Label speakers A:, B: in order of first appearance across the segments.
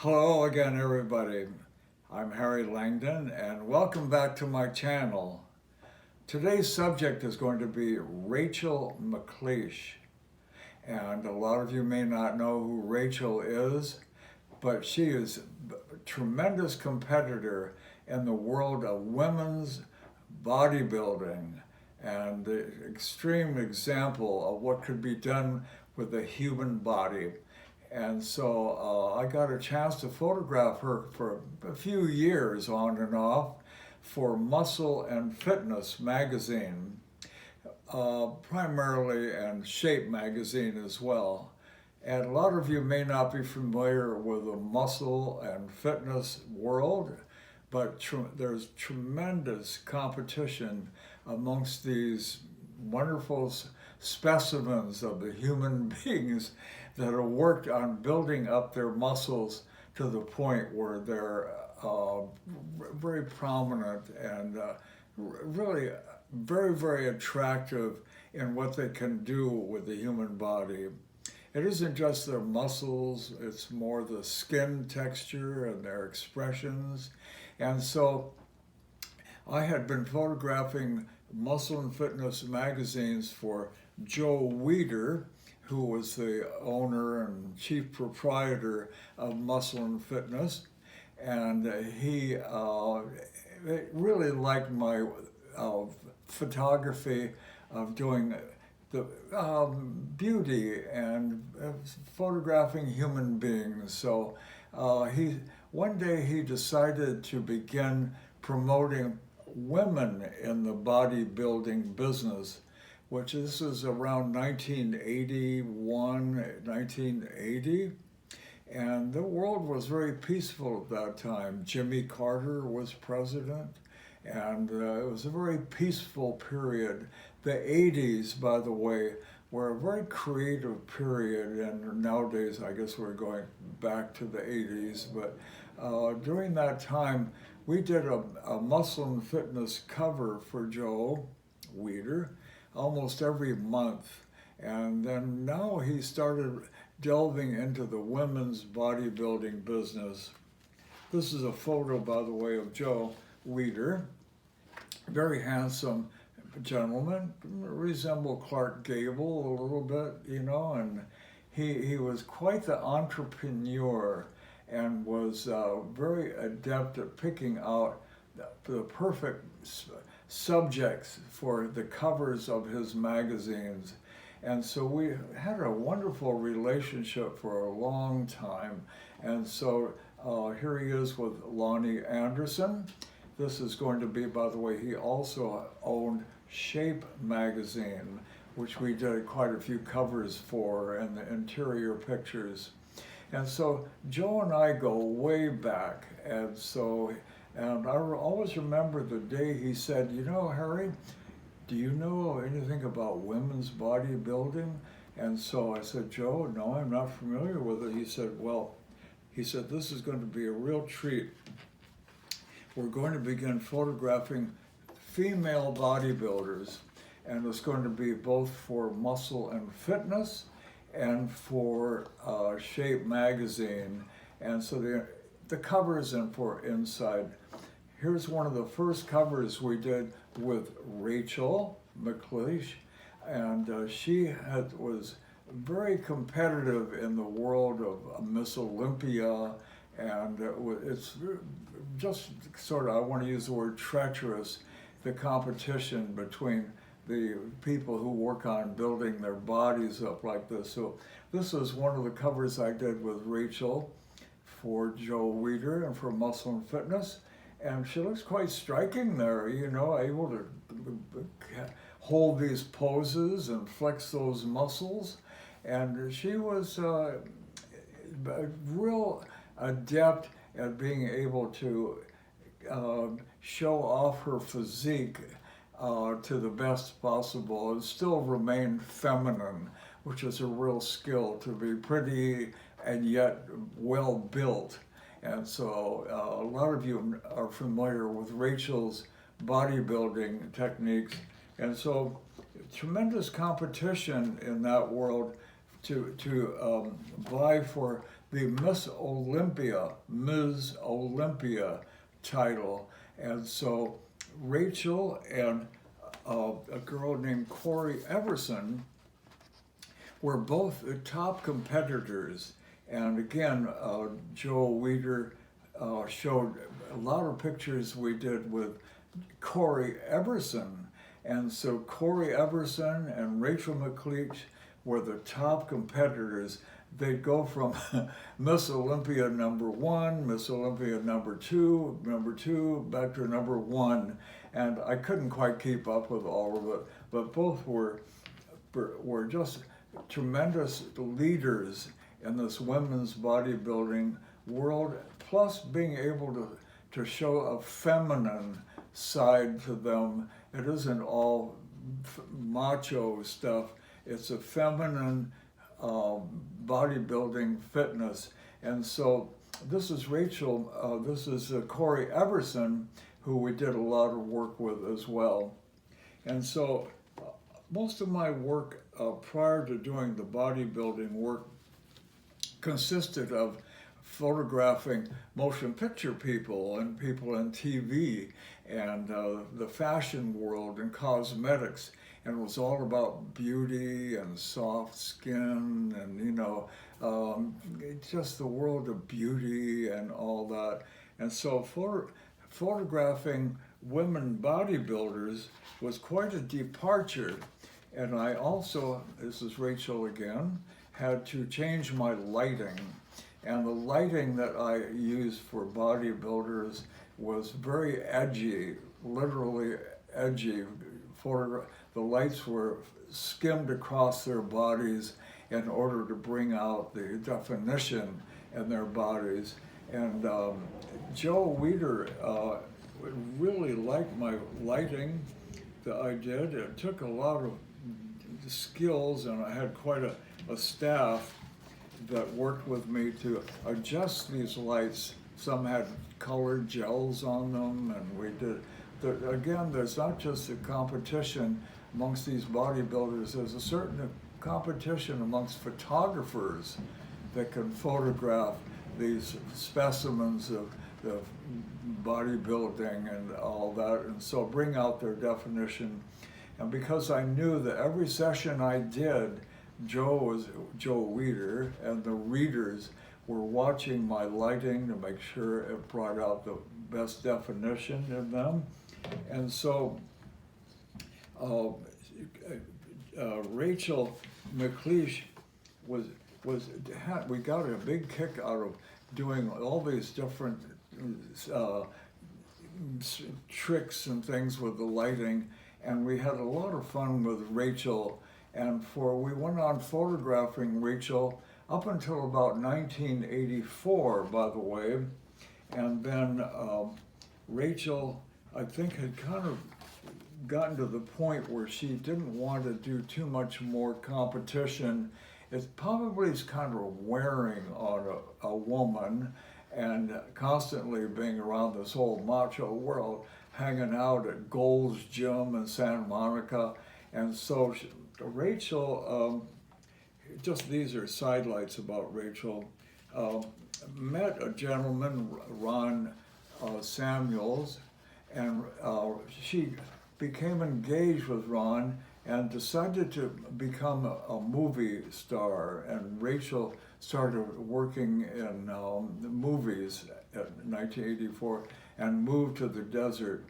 A: Hello again, everybody. I'm Harry Langdon, and welcome back to my channel. Today's subject is going to be Rachel Mclish. And a lot of you may not know who Rachel is, but she is a tremendous competitor in the world of women's bodybuilding and the extreme example of what could be done with the human body. And so I got a chance to photograph her for a few years on and off for Muscle and Fitness magazine, primarily, and Shape magazine as well. And a lot of you may not be familiar with the muscle and fitness world, but there's tremendous competition amongst these wonderful specimens of the human beings that have worked on building up their muscles to the point where they're very prominent and really very, very attractive in what they can do with the human body. It isn't just their muscles, it's more the skin texture and their expressions. And so I had been photographing Muscle and Fitness magazines for Joe Weider, who was the owner and chief proprietor of Muscle and Fitness. And he really liked my photography of doing the beauty and photographing human beings. So one day he decided to begin promoting women in the bodybuilding business, which this is around 1981, 1980. And the world was very peaceful at that time. Jimmy Carter was president, and it was a very peaceful period. The 80s, by the way, were a very creative period, and nowadays I guess we're going back to the 80s, but during that time we did a Muscle and Fitness cover for Joe Weider almost every month. And then now he started delving into the women's bodybuilding business. This is a photo, by the way, of Joe Weider. Very handsome gentleman, resembled Clark Gable a little bit, and he was quite the entrepreneur and was very adept at picking out the perfect subjects for the covers of his magazines. And so we had a wonderful relationship for a long time. And so here he is with Lonnie Anderson. This is going to be, by the way, he also owned Shape magazine, which we did quite a few covers for and the interior pictures. And so Joe and I go way back. And I always remember the day he said, Harry, do you know anything about women's bodybuilding? And so I said, Joe, no, I'm not familiar with it. He said, this is going to be a real treat. We're going to begin photographing female bodybuilders, and it's going to be both for Muscle and Fitness and for Shape magazine. And so the covers and for inside. Here's one of the first covers we did with Rachel Mclish, and she was very competitive in the world of Miss Olympia, and it's just sort of, I want to use the word treacherous, the competition between the people who work on building their bodies up like this. So this is one of the covers I did with Rachel for Joe Weider and for Muscle and Fitness. And she looks quite striking there, able to hold these poses and flex those muscles. And she was a real adept at being able to show off her physique to the best possible and still remain feminine, which is a real skill, to be pretty and yet well built. And so a lot of you are familiar with Rachel's bodybuilding techniques. And so tremendous competition in that world to vie for the Ms. Olympia title. And so Rachel and a girl named Cory Everson were both the top competitors. And again, Joe Weider showed a lot of pictures we did with Cory Everson. And so Cory Everson and Rachel Mclish were the top competitors. They'd go from Miss Olympia #1, Miss Olympia #2, back to #1. And I couldn't quite keep up with all of it, but both were just tremendous leaders in this women's bodybuilding world, plus being able to show a feminine side to them. It isn't all macho stuff. It's a feminine bodybuilding fitness. And so this is Rachel, this is Cory Everson, who we did a lot of work with as well. And so most of my work prior to doing the bodybuilding work consisted of photographing motion picture people and people in TV and the fashion world and cosmetics. And it was all about beauty and soft skin and, just the world of beauty and all that. And so photographing women bodybuilders was quite a departure. And I also, this is Rachel again, had to change my lighting. And the lighting that I used for bodybuilders was very edgy, literally edgy. The lights were skimmed across their bodies in order to bring out the definition in their bodies. And Joe Weider really liked my lighting that I did. It took a lot of skills, and I had quite a staff that worked with me to adjust these lights. Some had colored gels on them, and we did. Again, there's not just a competition amongst these bodybuilders, there's a certain competition amongst photographers that can photograph these specimens of the bodybuilding and all that, and so bring out their definition. And because I knew that every session I did, Joe Weider and the readers were watching my lighting to make sure it brought out the best definition in them. And so Rachel Mclish we got a big kick out of doing all these different tricks and things with the lighting, and we had a lot of fun with Rachel. And we went on photographing Rachel up until about 1984, by the way. And then Rachel, I think, had kind of gotten to the point where she didn't want to do too much more competition. It probably is kind of wearing on a woman, and constantly being around this whole macho world, hanging out at Gold's Gym in Santa Monica. And so Rachel, just these are sidelights about Rachel, met a gentleman, Ron Samuels, and she became engaged with Ron and decided to become a movie star. And Rachel started working in the movies in 1984 and moved to the desert.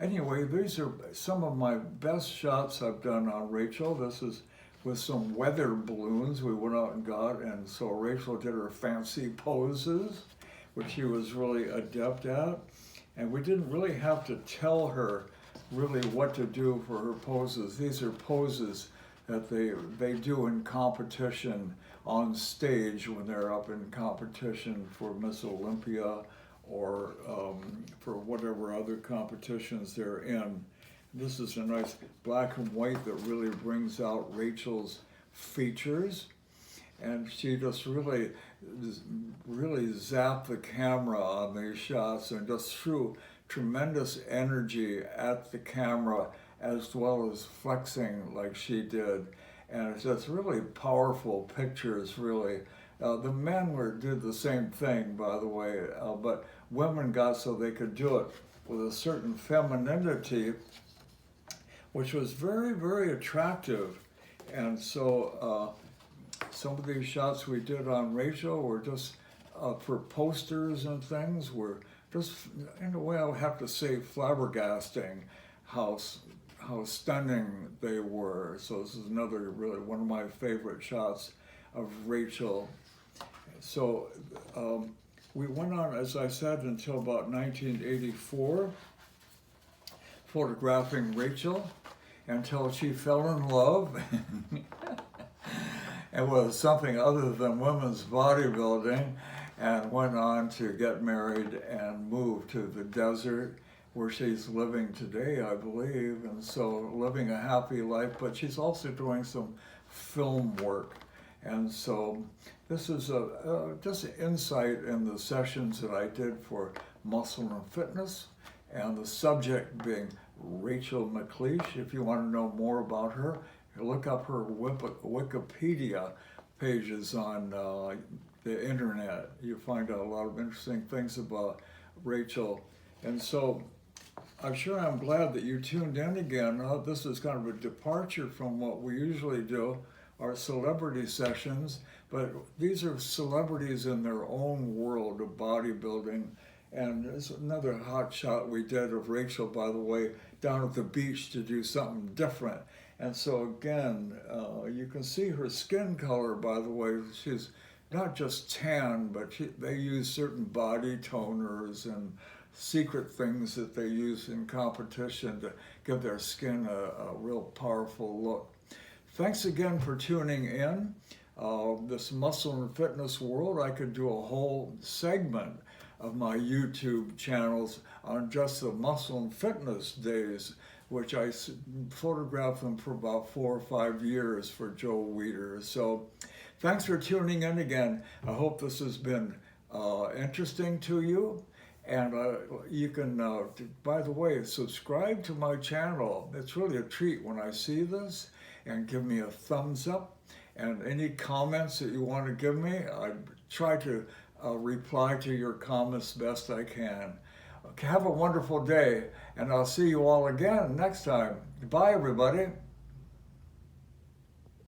A: Anyway, these are some of my best shots I've done on Rachel. This is with some weather balloons we went out and got, and so Rachel did her fancy poses, which she was really adept at. And we didn't really have to tell her really what to do for her poses. These are poses that they do in competition on stage when they're up in competition for Miss Olympia or for whatever other competitions they're in. This is a nice black and white that really brings out Rachel's features. And she just really zapped the camera on these shots and just threw tremendous energy at the camera as well as flexing like she did. And it's just really powerful pictures, really. The men did the same thing, by the way, but women got so they could do it with a certain femininity, which was very, very attractive. And so some of these shots we did on Rachel were just for posters and things, were just, in a way, I would have to say, flabbergasting how stunning they were. So this is another, really, one of my favorite shots of Rachel. So we went on, as I said, until about 1984, photographing Rachel, until she fell in love. It was something other than women's bodybuilding, and went on to get married and move to the desert where she's living today, I believe, and so living a happy life, but she's also doing some film work. And so this is just an insight in the sessions that I did for Muscle and Fitness, and the subject being Rachel Mclish. If you want to know more about her, look up her Wikipedia pages on the internet. You find out a lot of interesting things about Rachel. And so I'm glad that you tuned in again. This is kind of a departure from what we usually do, our celebrity sessions, but these are celebrities in their own world of bodybuilding. And there's another hot shot we did of Rachel, by the way, down at the beach to do something different. And so again, you can see her skin color, by the way. She's not just tan, but they use certain body toners and secret things that they use in competition to give their skin a real powerful look. Thanks again for tuning in. This Muscle and Fitness world, I could do a whole segment of my YouTube channels on just the Muscle and Fitness days, which I photographed them for about 4 or 5 years for Joe Weider. So thanks for tuning in again. I hope this has been interesting to you. And you can, by the way, subscribe to my channel. It's really a treat when I see this, and give me a thumbs up. And any comments that you want to give me, I try to reply to your comments best I can. Okay, have a wonderful day, and I'll see you all again next time. Bye, everybody.